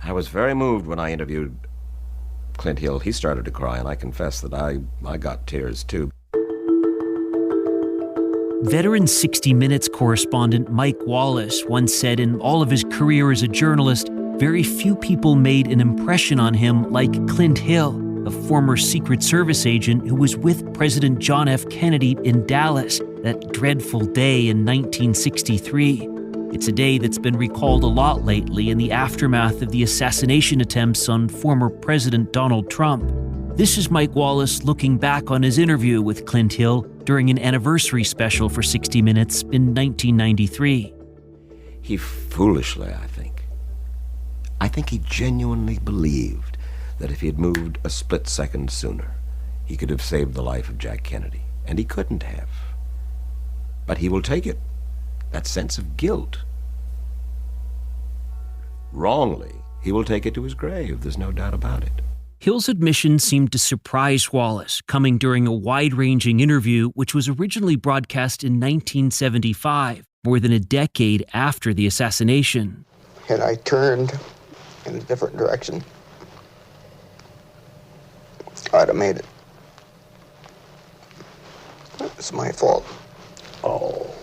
I was very moved when I interviewed Clint Hill. He started to cry, and I confess that I got tears too. Veteran 60 Minutes correspondent Mike Wallace once said in all of his career as a journalist, very few people made an impression on him like Clint Hill, a former Secret Service agent who was with President John F. Kennedy in Dallas that dreadful day in 1963. It's a day that's been recalled a lot lately in the aftermath of the assassination attempts on former President Donald Trump. This is Mike Wallace looking back on his interview with Clint Hill during an anniversary special for 60 Minutes in 1993. He foolishly, I think he genuinely believed that if he had moved a split second sooner, he could have saved the life of Jack Kennedy. And he couldn't have. But he will take it. That sense of guilt. Wrongly, he will take it to his grave. There's no doubt about it. Hill's admission seemed to surprise Wallace, coming during a wide-ranging interview which was originally broadcast in 1975, more than a decade after the assassination. Had I turned in a different direction, I'd have made it. It's my fault. Oh.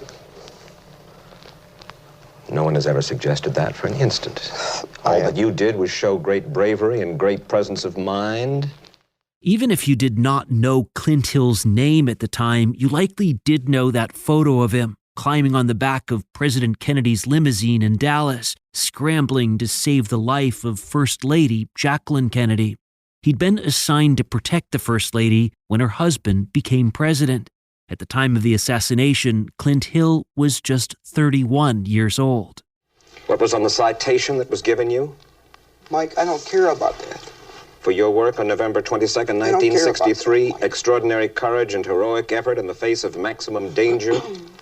No one has ever suggested that for an instant. All that you did was show great bravery and great presence of mind. Even if you did not know Clint Hill's name at the time, you likely did know that photo of him climbing on the back of President Kennedy's limousine in Dallas, scrambling to save the life of First Lady Jacqueline Kennedy. He'd been assigned to protect the First Lady when her husband became president. At the time of the assassination, Clint Hill was just 31 years old. What was on the citation that was given you? Mike, I don't care about that. For your work on November 22nd, 1963, extraordinary courage and heroic effort in the face of maximum danger.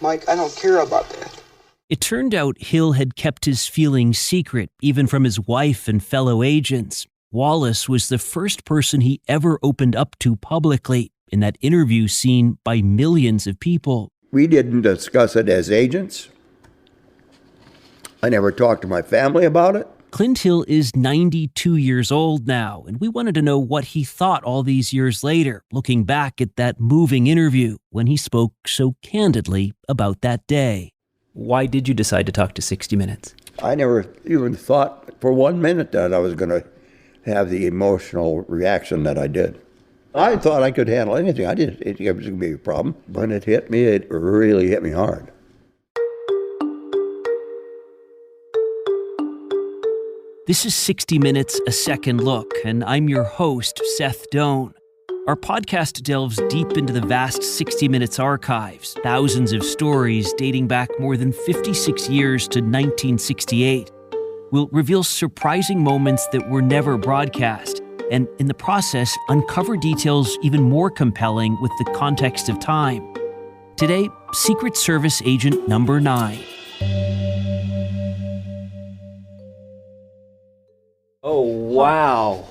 Mike, I don't care about that. It turned out Hill had kept his feelings secret, even from his wife and fellow agents. Wallace was the first person he ever opened up to publicly, in that interview seen by millions of people. We didn't discuss it as agents. I never talked to my family about it. Clint Hill is 92 years old now, and we wanted to know what he thought all these years later, looking back at that moving interview when he spoke so candidly about that day. Why did you decide to talk to 60 Minutes? I never even thought for 1 minute that I was going to have the emotional reaction that I did. I thought I could handle anything. I didn't think it was going to be a problem. When it hit me, it really hit me hard. This is 60 Minutes, A Second Look, and I'm your host, Seth Doan. Our podcast delves deep into the vast 60 Minutes archives, thousands of stories dating back more than 56 years to 1968. We'll reveal surprising moments that were never broadcast, and in the process, uncover details even more compelling with the context of time. Today, Secret Service Agent Number 9. Oh, wow.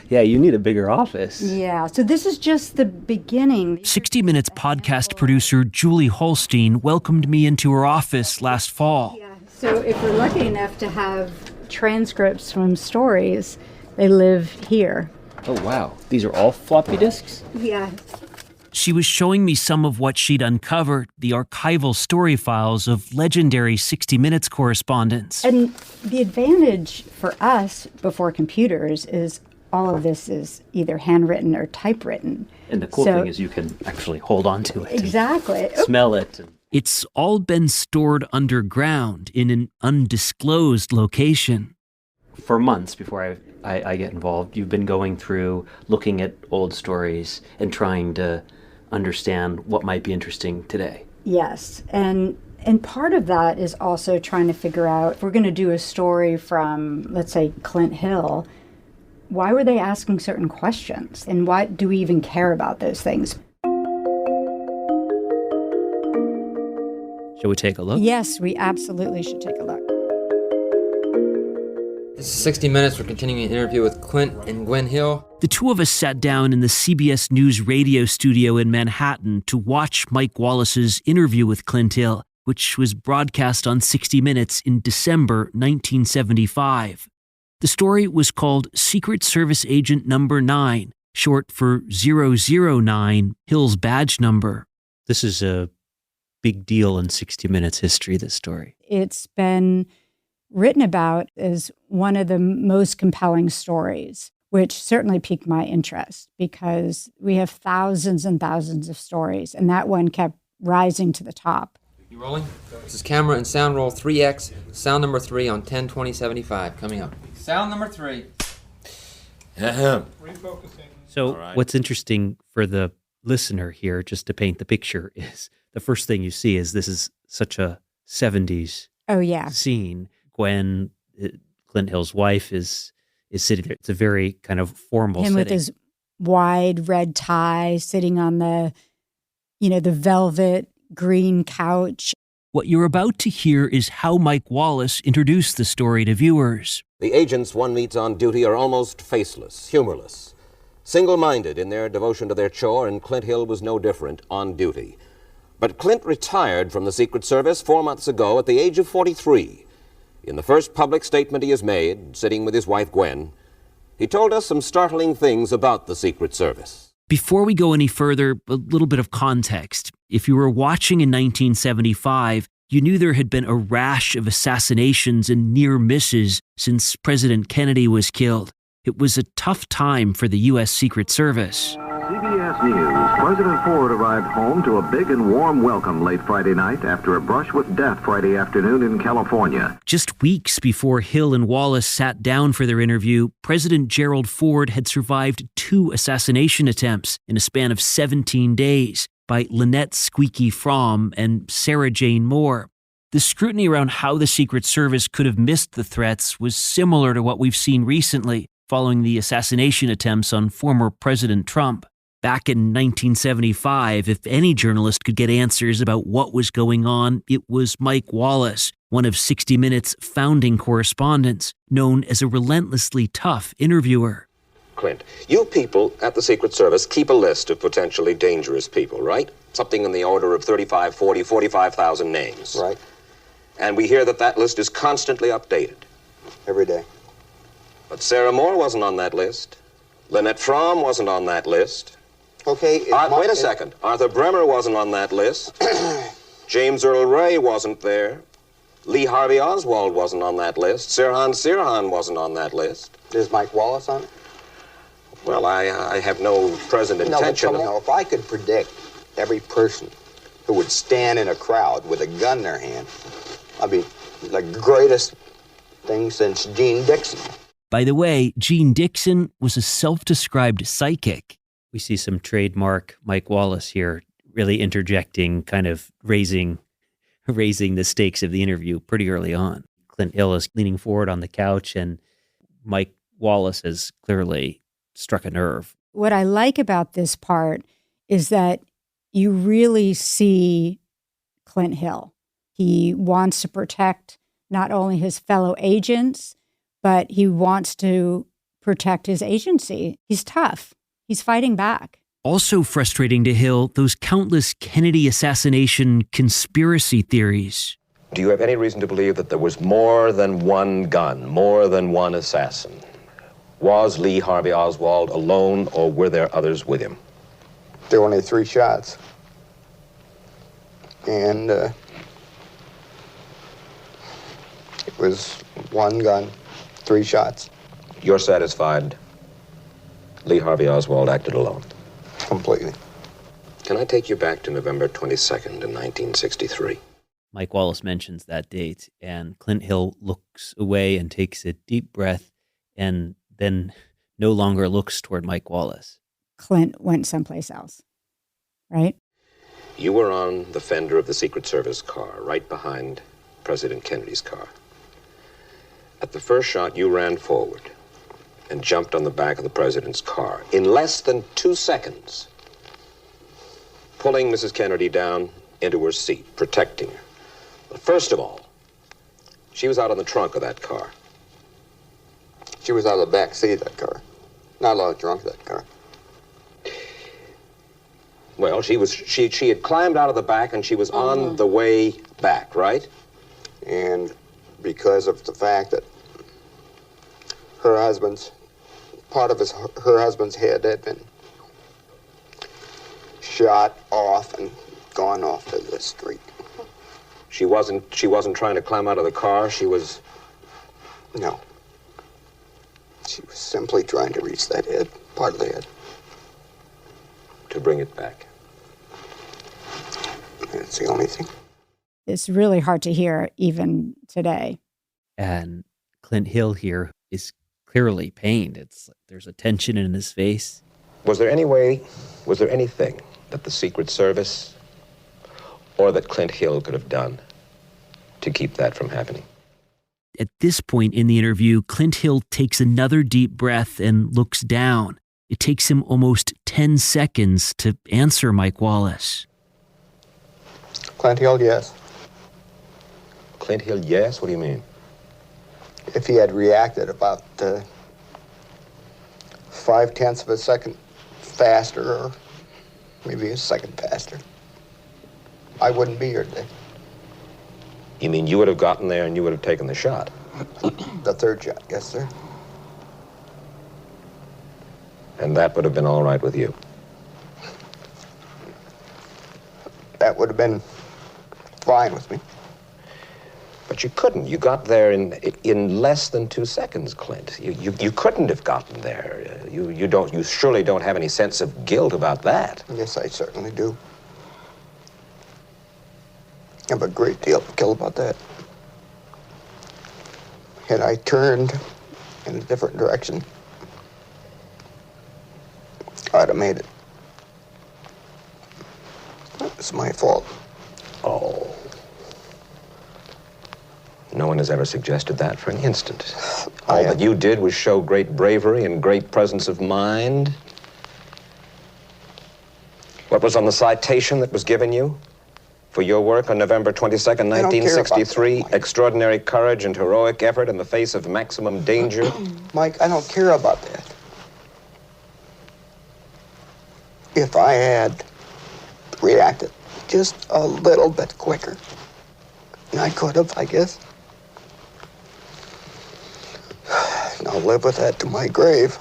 Yeah, you need a bigger office. Yeah, so this is just the beginning. 60 Minutes podcast producer Julie Holstein welcomed me into her office last fall. Yeah, so if we're lucky enough to have transcripts from stories, they live here. Oh, wow. These are all floppy disks? Yeah. She was showing me some of what she'd uncovered, the archival story files of legendary 60 Minutes correspondents. And the advantage for us before computers is all of this is either handwritten or typewritten. And the cool thing is you can actually hold on to it. Exactly. Smell it. It's all been stored underground in an undisclosed location. For months before I get involved, you've been going through, looking at old stories and trying to understand what might be interesting today. Yes, and part of that is also trying to figure out, if we're going to do a story from, let's say, Clint Hill, why were they asking certain questions? And why do we even care about those things? Shall we take a look? Yes, we absolutely should take a look. This is 60 Minutes. We're continuing an interview with Clint and Gwen Hill. The two of us sat down in the CBS News radio studio in Manhattan to watch Mike Wallace's interview with Clint Hill. which was broadcast on 60 Minutes in December 1975. The story was called Secret Service Agent Number 9, short for 009, Hill's badge number. This is a big deal in 60 Minutes history, this story. It's been written about as one of the most compelling stories, which certainly piqued my interest because we have thousands and thousands of stories, and that one kept rising to the top. You rolling? This is camera and sound roll 3X, sound number 3 on 10/20/75. Coming up. Sound number 3. So what's interesting for the listener here, just to paint the picture, is the first thing you see is this is such a 70s scene. Gwen, Clint Hill's wife, is sitting there. It's a very kind of formal setting. Him with his wide red tie sitting on the velvet green couch. What you're about to hear is how Mike Wallace introduced the story to viewers. The agents one meets on duty are almost faceless, humorless, single-minded in their devotion to their chore, and Clint Hill was no different on duty. But Clint retired from the Secret Service 4 months ago at the age of 43. In the first public statement he has made, sitting with his wife Gwen, he told us some startling things about the Secret Service. Before we go any further, a little bit of context. If you were watching in 1975, you knew there had been a rash of assassinations and near misses since President Kennedy was killed. It was a tough time for the U.S. Secret Service. CBS News. President Ford arrived home to a big and warm welcome late Friday night after a brush with death Friday afternoon in California. Just weeks before Hill and Wallace sat down for their interview, President Gerald Ford had survived 2 assassination attempts in a span of 17 days by Lynette Squeaky Fromm and Sarah Jane Moore. The scrutiny around how the Secret Service could have missed the threats was similar to what we've seen recently following the assassination attempts on former President Trump. Back in 1975, if any journalist could get answers about what was going on, it was Mike Wallace, one of 60 Minutes' founding correspondents, known as a relentlessly tough interviewer. Clint, you people at the Secret Service keep a list of potentially dangerous people, right? Something in the order of 35, 40, 45,000 names. Right. And we hear that that list is constantly updated. Every day. But Sarah Moore wasn't on that list. Lynette Fromm wasn't on that list. Okay. Wait a second. Arthur Bremer wasn't on that list. James Earl Ray wasn't there. Lee Harvey Oswald wasn't on that list. Sirhan Sirhan wasn't on that list. Is Mike Wallace on it? Well, I have no present intention. No, if I could predict every person who would stand in a crowd with a gun in their hand, I'd be the greatest thing since Gene Dixon. By the way, Gene Dixon was a self-described psychic. We see some trademark Mike Wallace here, really interjecting, kind of raising the stakes of the interview pretty early on. Clint Hill is leaning forward on the couch, and Mike Wallace has clearly struck a nerve. What I like about this part is that you really see Clint Hill. He wants to protect not only his fellow agents, but he wants to protect his agency. He's tough. He's fighting back. Also frustrating to Hill, those countless Kennedy assassination conspiracy theories. Do you have any reason to believe that there was more than one gun, more than one assassin? Was Lee Harvey Oswald alone, or were there others with him? There were only 3 shots. And it was 1 gun, 3 shots. You're satisfied Lee Harvey Oswald acted alone? Completely. Can I take you back to November 22nd in 1963? Mike Wallace mentions that date, and Clint Hill looks away and takes a deep breath and then no longer looks toward Mike Wallace. Clint went someplace else, right? You were on the fender of the Secret Service car, right behind President Kennedy's car. At the first shot, you ran forward and jumped on the back of the president's car in less than 2 seconds, pulling Mrs. Kennedy down into her seat, protecting her. But first of all, she was out on the trunk of that car. She was out of the back seat of that car. Not out of the trunk of that car. Well, she had climbed out of the back and she was on the way back, right? And because of the fact that her husband's head had been shot off and gone off to the street. She wasn't trying to climb out of the car. No. She was simply trying to reach that head, part of the head. To bring it back. That's the only thing. It's really hard to hear even today. And Clint Hill here is clearly pained. There's a tension in his face. Was there anything that the Secret Service or that Clint Hill could have done to keep that from happening? At this point in the interview, Clint Hill takes another deep breath and looks down. It takes him almost 10 seconds to answer Mike Wallace. Clint Hill, yes. Clint Hill, yes? What do you mean? If he had reacted about 0.5 of a second faster, or maybe a second faster, I wouldn't be here today. You mean you would have gotten there and you would have taken the shot? The third shot, yes, sir. And that would have been all right with you? That would have been fine with me. But you couldn't. You got there in less than 2 seconds, Clint. You couldn't have gotten there. You surely don't have any sense of guilt about that. Yes, I certainly do. I have a great deal of guilt about that. Had I turned in a different direction, I'd have made it. It's my fault. Oh. No one has ever suggested that for an instant. All that you did was show great bravery and great presence of mind. What was on the citation that was given you for your work on November 22nd, 1963? Extraordinary courage and heroic effort in the face of maximum danger. Mike, I don't care about that. If I had reacted just a little bit quicker, and I could have, I guess. And I'll live with that to my grave.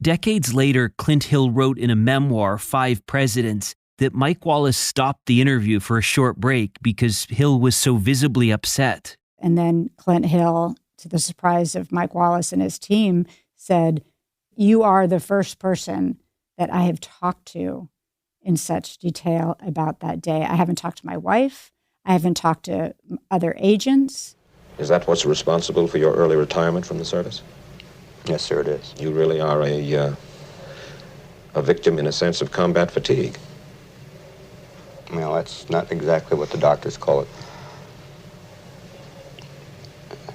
Decades later, Clint Hill wrote in a memoir, 5 Presidents, that Mike Wallace stopped the interview for a short break because Hill was so visibly upset. And then Clint Hill, to the surprise of Mike Wallace and his team, said, "You are the first person that I have talked to in such detail about that day. I haven't talked to my wife. I haven't talked to other agents." Is that what's responsible for your early retirement from the service? Yes, sir, it is. You really are a victim, in a sense, of combat fatigue. Well, that's not exactly what the doctors call it.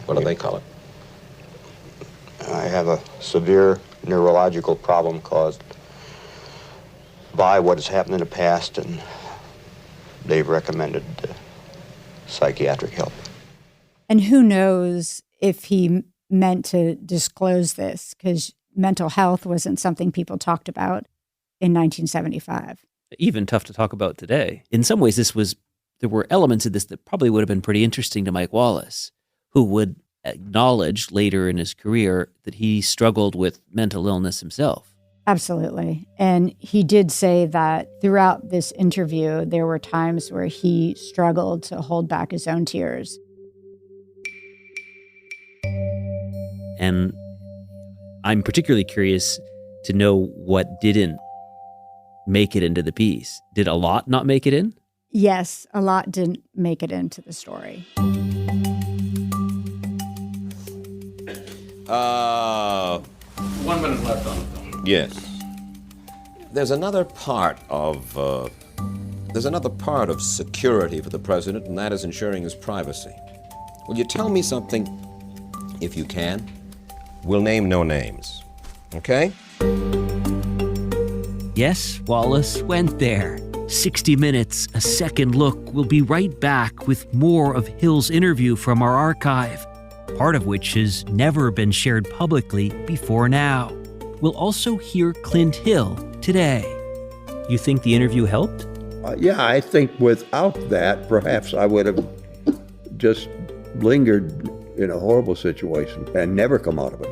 What do they call it? I have a severe neurological problem caused by what has happened in the past, and they've recommended psychiatric help. And who knows if he meant to disclose this, because mental health wasn't something people talked about in 1975. Even tough to talk about today. In some ways, there were elements of this that probably would have been pretty interesting to Mike Wallace, who would acknowledge later in his career that he struggled with mental illness himself. Absolutely. And he did say that throughout this interview, there were times where he struggled to hold back his own tears. And I'm particularly curious to know what didn't make it into the piece. Did a lot not make it in? Yes, a lot didn't make it into the story. 1 minute left on the film. Yes. There's another part of security for the president, and that is ensuring his privacy. Will you tell me something, if you can? We'll name no names, okay? Yes, Wallace went there. 60 Minutes, a second look. We'll be right back with more of Hill's interview from our archive, part of which has never been shared publicly before now. We'll also hear Clint Hill today. You think the interview helped? Yeah, I think without that, perhaps I would have just lingered in a horrible situation and never come out of it.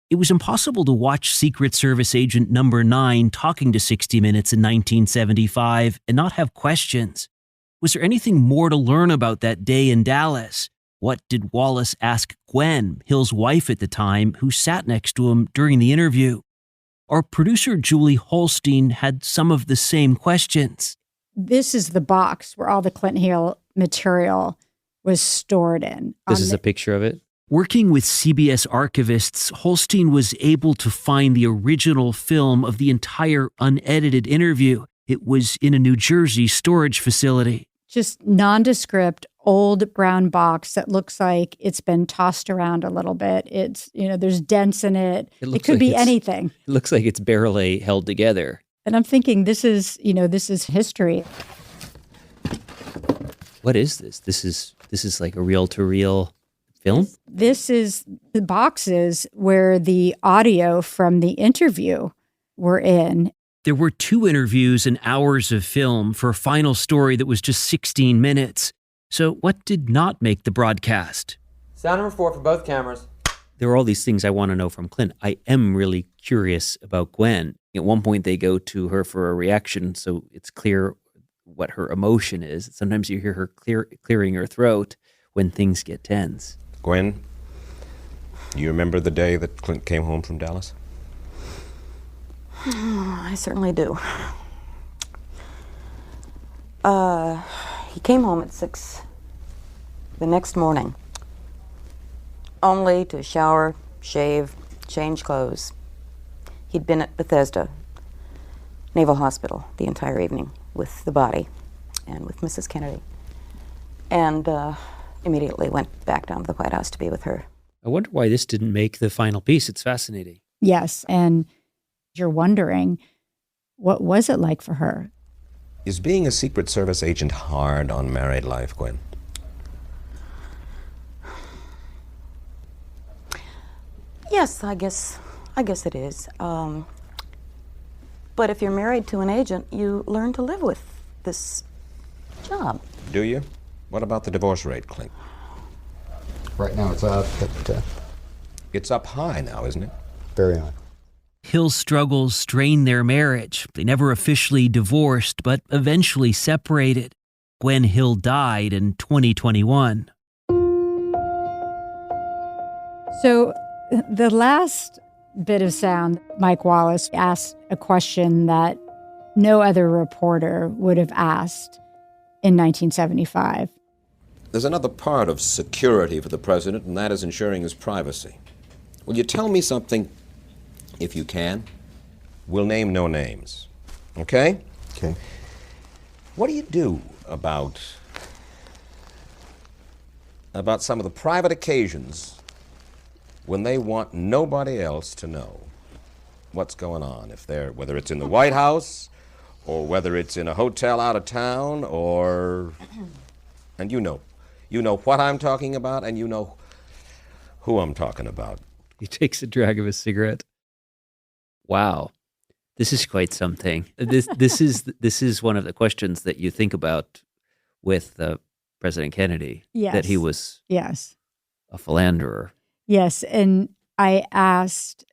It was impossible to watch Secret Service agent number 9 talking to 60 Minutes in 1975 and not have questions. Was there anything more to learn about that day in Dallas? What did Wallace ask Gwen, Hill's wife at the time, who sat next to him during the interview? Our producer Julie Holstein had some of the same questions. This is the box where all the Clint Hill material was stored in. This is a picture of it? Working with CBS archivists, Holstein was able to find the original film of the entire unedited interview. It was in a New Jersey storage facility. Just nondescript, old brown box that looks like it's been tossed around a little bit. It's, there's dents in it. It could be anything. It looks like it's barely held together. And I'm thinking this is history. What is this? This is like a reel-to-reel film? This is the boxes where the audio from the interview were in. There were 2 interviews and hours of film for a final story that was just 16 minutes. So what did not make the broadcast? Sound number 4 for both cameras. There are all these things I want to know from Clint. I am really curious about Gwen. At one point, they go to her for a reaction, so it's clear what her emotion is. Sometimes you hear her clearing her throat when things get tense. Gwen, you remember the day that Clint came home from Dallas? I certainly do. He came home at 6 the next morning, only to shower, shave, change clothes. He'd been at Bethesda Naval Hospital the entire evening with the body and with Mrs. Kennedy, and immediately went back down to the White House to be with her. I wonder why this didn't make the final piece. It's fascinating. Yes, and you're wondering, what was it like for her? Is being a Secret Service agent hard on married life, Gwen? Yes, I guess it is. But if you're married to an agent, you learn to live with this job. Do you? What about the divorce rate, Clint? Right now it's up, but It's up high now, isn't it? very high. Hill's struggles strained their marriage. They never officially divorced, but eventually separated. Gwen Hill died in 2021. So the last bit of sound, Mike Wallace asked a question that no other reporter would have asked in 1975. There's another part of security for the president, and that is ensuring his privacy. Will you tell me something, if you can? We'll name no names. Okay? Okay. What do you do about some of the private occasions when they want nobody else to know what's going on? Whether it's in the White House, or whether it's in a hotel out of town, and you know what I'm talking about, and you know who I'm talking about. He takes a drag of his cigarette. Wow, this is quite something. This is one of the questions that you think about with President Kennedy. Yes. That he was a philanderer. Yes, and I asked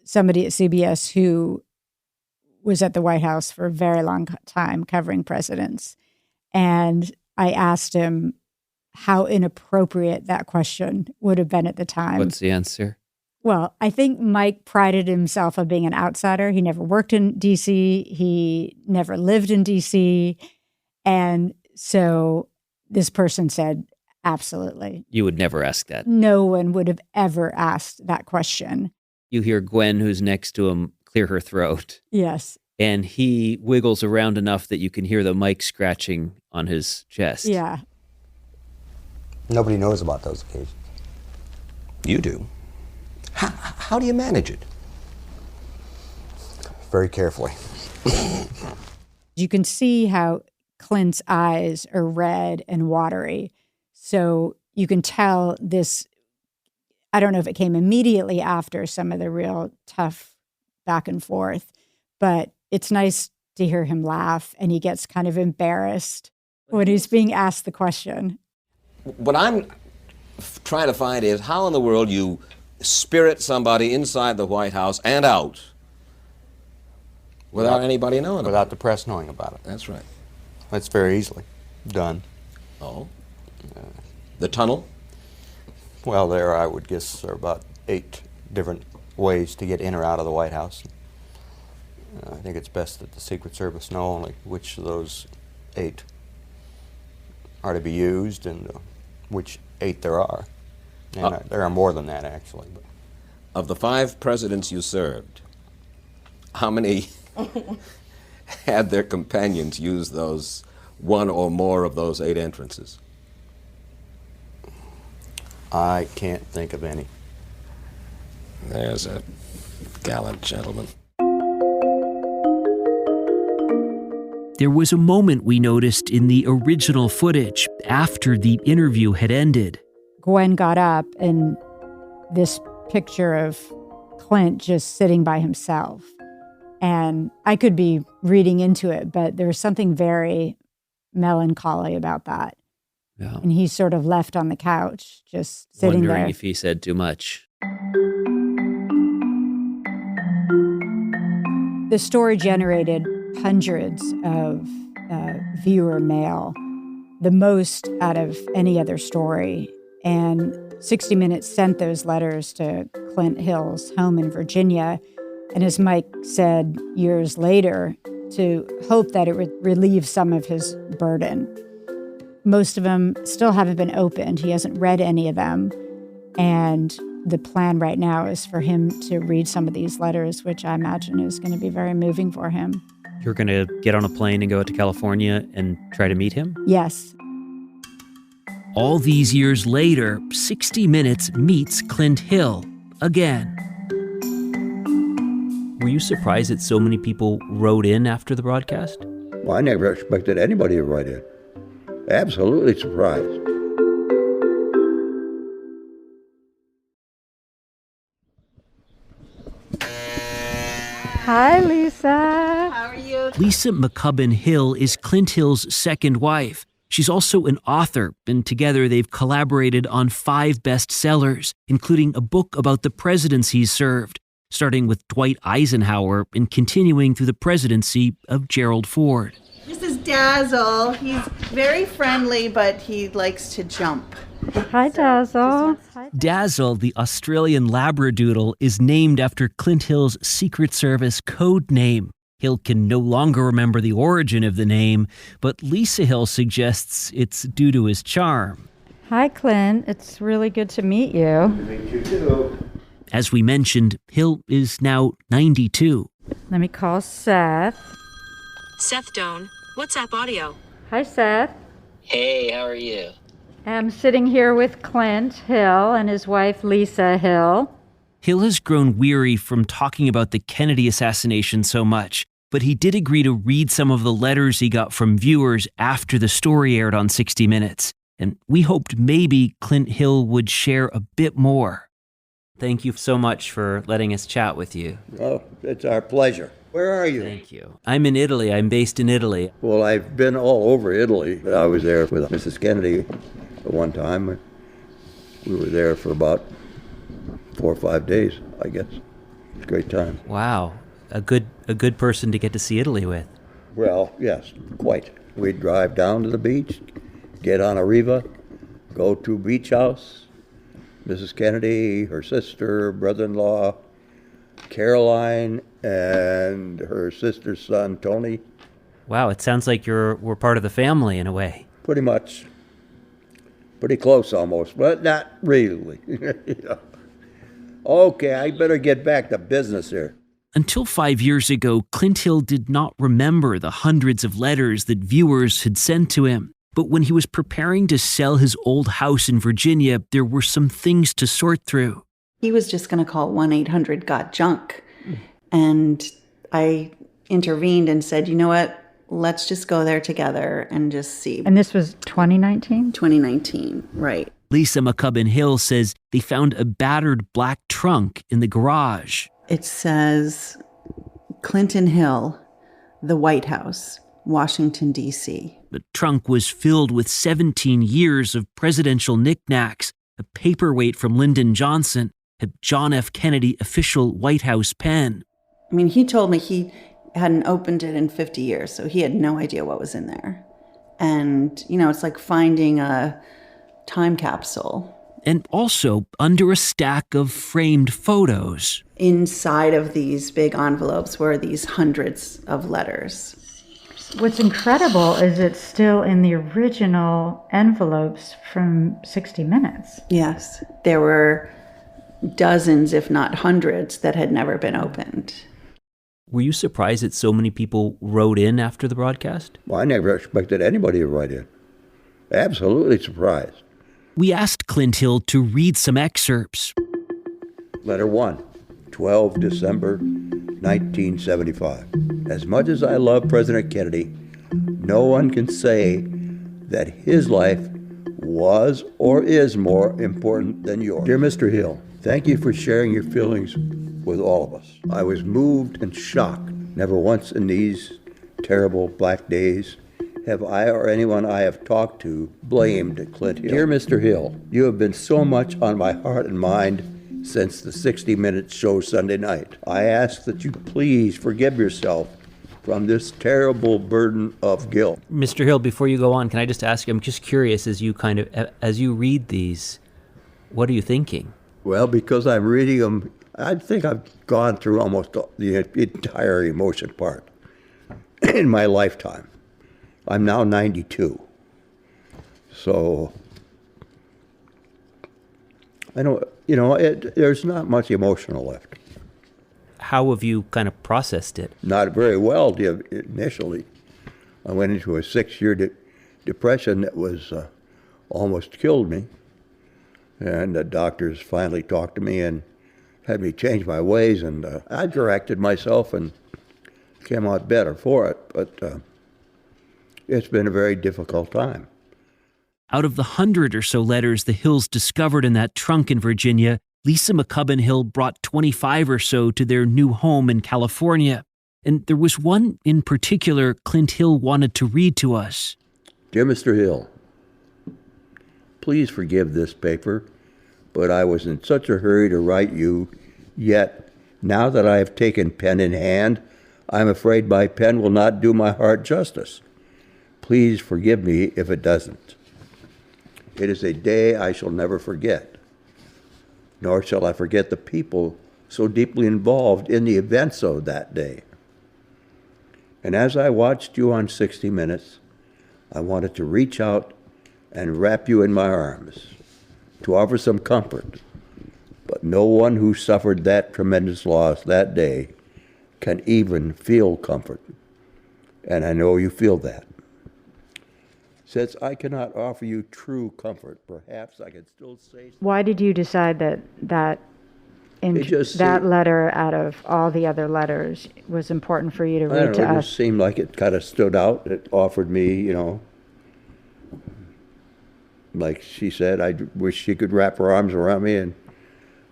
somebody at CBS who was at the White House for a very long time covering presidents, and I asked him how inappropriate that question would have been at the time. What's the answer? Well, I think Mike prided himself on being an outsider. He never worked in D.C. He never lived in D.C. And so this person said, absolutely. You would never ask that. No one would have ever asked that question. You hear Gwen, who's next to him, clear her throat. Yes. And he wiggles around enough that you can hear the mic scratching on his chest. Yeah. Nobody knows about those occasions. You do. How do you manage it? Very carefully. You can see how Clint's eyes are red and watery. So you can tell this I don't know if it came immediately after some of the real tough back and forth, but it's nice to hear him laugh, and he gets kind of embarrassed when he's being asked the question. What I'm trying to find is how in the world you spirit somebody inside the White House and out without anybody knowing about it. Without the press knowing about it. That's right. That's very easily done. Oh? The tunnel? Well, there, I would guess, are about 8 different ways to get in or out of the White House. I think it's best that the Secret Service know only which of those 8 are to be used and which 8 there are. And there are more than that, actually. But. Of the 5 presidents you served, how many had their companions use those one or more of those 8 entrances? I can't think of any. There's a gallant gentleman. There was a moment we noticed in the original footage after the interview had ended. Gwen got up, and this picture of Clint just sitting by himself. And I could be reading into it, but there was something very melancholy about that. Yeah. And he's sort of left on the couch, just sitting Wondering there. if he said too much. The story generated hundreds of viewer mail, the most out of any other story. And 60 Minutes sent those letters to Clint Hill's home in Virginia. And as Mike said years later, to hope that it would relieve some of his burden. Most of them still haven't been opened. He hasn't read any of them. And the plan right now is for him to read some of these letters, which I imagine is going to be very moving for him. You're going to get on a plane and go out to California and try to meet him? Yes. All these years later, 60 Minutes meets Clint Hill again. Were you surprised that so many people wrote in after the broadcast? Well, I never expected anybody to write in. Absolutely surprised. Hi, Lisa. How are you? Lisa McCubbin Hill is Clint Hill's second wife. She's also an author, and together they've collaborated on 5 bestsellers, including a book about the presidents he's served, starting with Dwight Eisenhower and continuing through the presidency of Gerald Ford. This is Dazzle. He's very friendly, but he likes to jump. Hi, Dazzle. Dazzle, the Australian Labradoodle, is named after Clint Hill's Secret Service code name. Hill can no longer remember the origin of the name, but Lisa Hill suggests it's due to his charm. Hi, Clint. It's really good to meet you. Meet you too. As we mentioned, Hill is now 92. Let me call Seth. Seth Doan, WhatsApp audio. Hi, Seth. Hey, how are you? I'm sitting here with Clint Hill and his wife, Lisa Hill. Hill has grown weary from talking about the Kennedy assassination so much, but he did agree to read some of the letters he got from viewers after the story aired on 60 Minutes. And we hoped maybe Clint Hill would share a bit more. Thank you so much for letting us chat with you. Oh, it's our pleasure. Where are you? Thank you. I'm in Italy. I'm based in Italy. Well, I've been all over Italy. I was there with Mrs. Kennedy at one time. We were there for about 4 or 5 days, I guess. It was a great time. Wow. A good person to get to see Italy with. Well, yes, quite. We'd drive down to the beach, get on a riva, go to beach house. Mrs. Kennedy, her sister, brother-in-law, Caroline, and her sister's son, Tony. Wow, it sounds like we're part of the family in a way. Pretty much. Pretty close almost, but not really. Yeah. Okay, I better get back to business here. Until 5 years ago, Clint Hill did not remember the hundreds of letters that viewers had sent to him. But when he was preparing to sell his old house in Virginia, there were some things to sort through. He was just going to call 1-800-GOT-JUNK. And I intervened and said, you know what? Let's just go there together and just see. And this was 2019? 2019, right. Lisa McCubbin-Hill says they found a battered black trunk in the garage. It says Clinton Hill, the White House, Washington, D.C. The trunk was filled with 17 years of presidential knickknacks, a paperweight from Lyndon Johnson, a John F. Kennedy official White House pen. I mean, he told me he hadn't opened it in 50 years, so he had no idea what was in there. And, it's like finding a time capsule. And also under a stack of framed photos. Inside of these big envelopes were these hundreds of letters. What's incredible is it's still in the original envelopes from 60 Minutes. Yes. There were dozens, if not hundreds, that had never been opened. Were you surprised that so many people wrote in after the broadcast? Well, I never expected anybody to write in. Absolutely surprised. We asked Clint Hill to read some excerpts. Letter 1, 12 December 1975. As much as I love President Kennedy, no one can say that his life was or is more important than yours. Dear Mr. Hill, thank you for sharing your feelings with all of us. I was moved and shocked. Never once in these terrible black days have I or anyone I have talked to blamed Clint Hill. Dear Mr. Hill, you have been so much on my heart and mind since the 60 Minutes show Sunday night. I ask that you please forgive yourself from this terrible burden of guilt. Mr. Hill, before you go on, can I just ask you, I'm just curious, as you read these, what are you thinking? Well, because I'm reading them, I think I've gone through almost the entire emotion part in my lifetime. I'm now 92. So, I don't, there's not much emotional left. How have you kind of processed it? Not very well initially. I went into a 6-year depression that was almost killed me. And the doctors finally talked to me and had me change my ways. And I corrected myself and came out better for it. But it's been a very difficult time. Out of the 100 or so letters the Hills discovered in that trunk in Virginia, Lisa McCubbin-Hill brought 25 or so to their new home in California. And there was one in particular Clint Hill wanted to read to us. Dear Mr. Hill, please forgive this paper, but I was in such a hurry to write you, yet now that I have taken pen in hand, I'm afraid my pen will not do my heart justice. Please forgive me if it doesn't. It is a day I shall never forget, nor shall I forget the people so deeply involved in the events of that day. And as I watched you on 60 Minutes, I wanted to reach out and wrap you in my arms, to offer some comfort. But no one who suffered that tremendous loss that day can even feel comfort. And I know you feel that. Since I cannot offer you true comfort, perhaps I can still say... Why did you decide that that letter out of all the other letters was important for you to read to us? It just seemed like it kind of stood out. It offered me, like she said, I wish she could wrap her arms around me and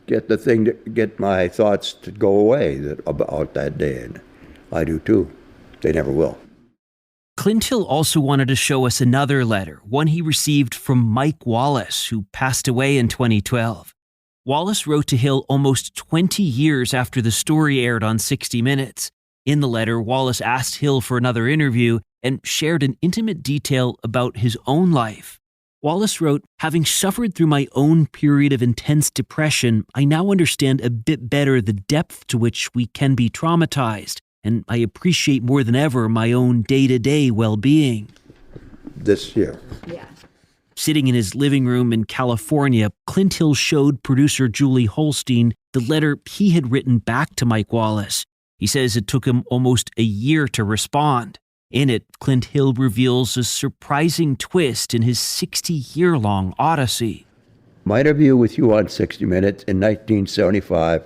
get my thoughts to go away about that day. And I do too. They never will. Clint Hill also wanted to show us another letter, one he received from Mike Wallace, who passed away in 2012. Wallace wrote to Hill almost 20 years after the story aired on 60 Minutes. In the letter, Wallace asked Hill for another interview and shared an intimate detail about his own life. Wallace wrote, "Having suffered through my own period of intense depression, I now understand a bit better the depth to which we can be traumatized, and I appreciate more than ever my own day-to-day well-being." This year. Yeah. Sitting in his living room in California, Clint Hill showed producer Julie Holstein the letter he had written back to Mike Wallace. He says it took him almost a year to respond. In it, Clint Hill reveals a surprising twist in his 60-year-long odyssey. My interview with you on 60 Minutes in 1975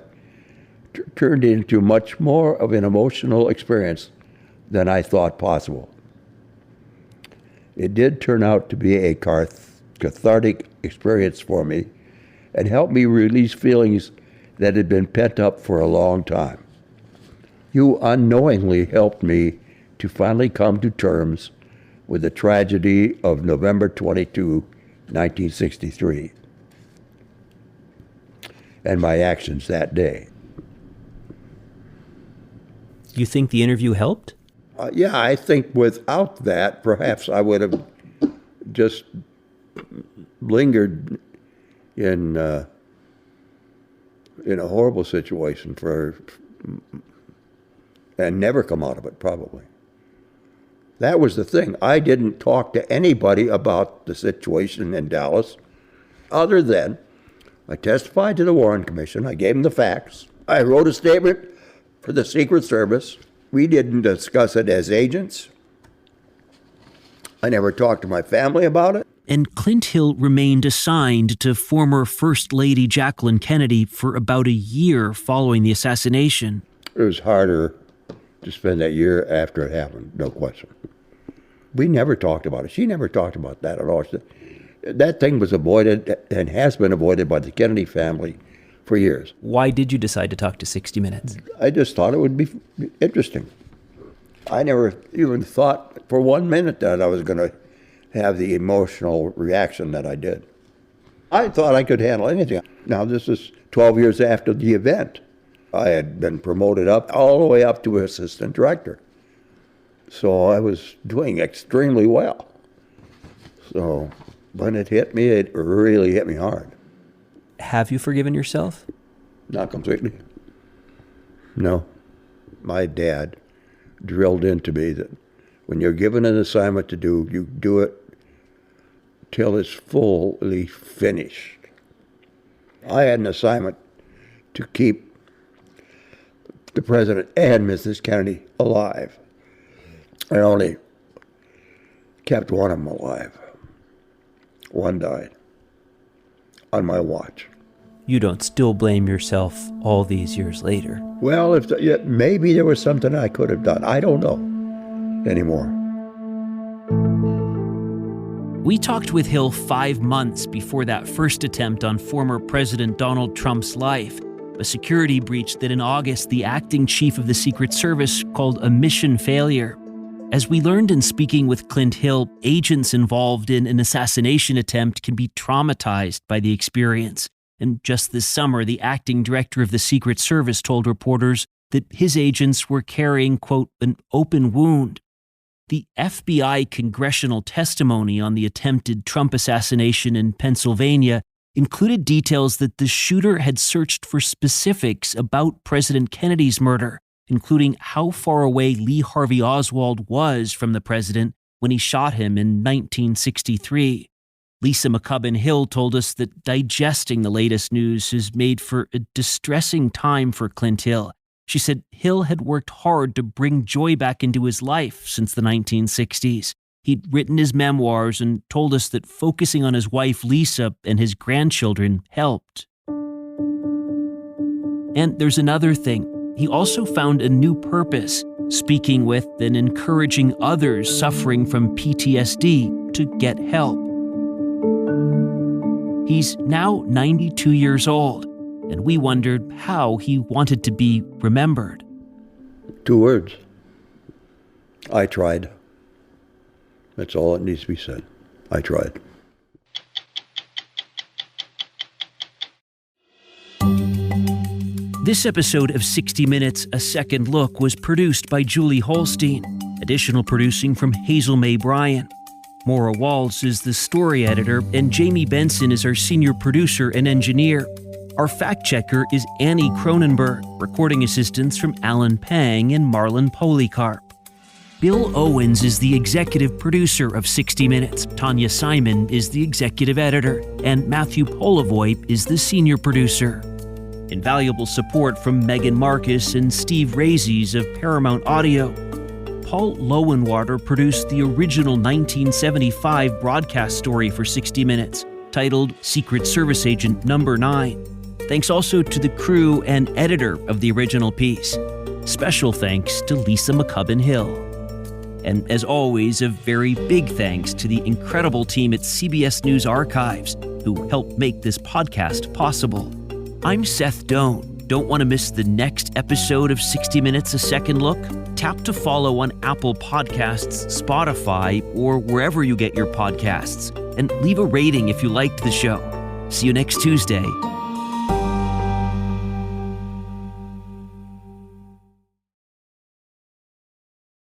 turned into much more of an emotional experience than I thought possible. It did turn out to be a cathartic experience for me and helped me release feelings that had been pent up for a long time. You unknowingly helped me to finally come to terms with the tragedy of November 22, 1963, and my actions that day. You think the interview helped? Yeah, I think without that, perhaps I would have just lingered in a horrible situation and never come out of it, probably. That was the thing. I didn't talk to anybody about the situation in Dallas, other than I testified to the Warren Commission. I gave them the facts. I wrote a statement for the Secret Service. We didn't discuss it as agents. I never talked to my family about it. And Clint Hill remained assigned to former First Lady Jacqueline Kennedy for about a year following the assassination. It was harder to spend that year after it happened, no question. We never talked about it. She never talked about that at all. That thing was avoided and has been avoided by the Kennedy family for years. Why did you decide to talk to 60 Minutes? I just thought it would be interesting. I never even thought for 1 minute that I was going to have the emotional reaction that I did. I thought I could handle anything. Now, this is 12 years after the event. I had been promoted up all the way up to assistant director. So I was doing extremely well. So when it hit me, it really hit me hard. Have you forgiven yourself? Not completely. No. My dad drilled into me that when you're given an assignment to do, you do it till it's fully finished. I had an assignment to keep the president and Mrs. Kennedy alive. I only kept one of them alive. One died on my watch. You don't still blame yourself all these years later? Well, maybe there was something I could have done. I don't know anymore. We talked with Hill 5 months before that first attempt on former President Donald Trump's life, a security breach that in August the acting chief of the Secret Service called a mission failure. As we learned in speaking with Clint Hill, agents involved in an assassination attempt can be traumatized by the experience. And just this summer, the acting director of the Secret Service told reporters that his agents were carrying, quote, an open wound. The FBI congressional testimony on the attempted Trump assassination in Pennsylvania included details that the shooter had searched for specifics about President Kennedy's murder, including how far away Lee Harvey Oswald was from the president when he shot him in 1963. Lisa McCubbin-Hill told us that digesting the latest news has made for a distressing time for Clint Hill. She said Hill had worked hard to bring joy back into his life since the 1960s. He'd written his memoirs and told us that focusing on his wife Lisa and his grandchildren helped. And there's another thing. He also found a new purpose, speaking with and encouraging others suffering from PTSD to get help. He's now 92 years old, and we wondered how he wanted to be remembered. 2 words. I tried. That's all that needs to be said. I tried. This episode of 60 Minutes, A Second Look was produced by Julie Holstein. Additional producing from Hazel May Bryan. Maura Waltz is the story editor, and Jamie Benson is our senior producer and engineer. Our fact-checker is Annie Cronenberg, recording assistance from Alan Pang and Marlon Policarp. Bill Owens is the executive producer of 60 Minutes, Tanya Simon is the executive editor, and Matthew Polivoy is the senior producer. Invaluable support from Megan Marcus and Steve Razies of Paramount Audio. Paul Lowenwater produced the original 1975 broadcast story for 60 Minutes, titled Secret Service Agent Number 9. Thanks also to the crew and editor of the original piece. Special thanks to Lisa McCubbin-Hill. And as always, a very big thanks to the incredible team at CBS News Archives, who help make this podcast possible. I'm Seth Doan. Don't want to miss the next episode of 60 Minutes a Second Look? Tap to follow on Apple Podcasts, Spotify, or wherever you get your podcasts. And leave a rating if you liked the show. See you next Tuesday.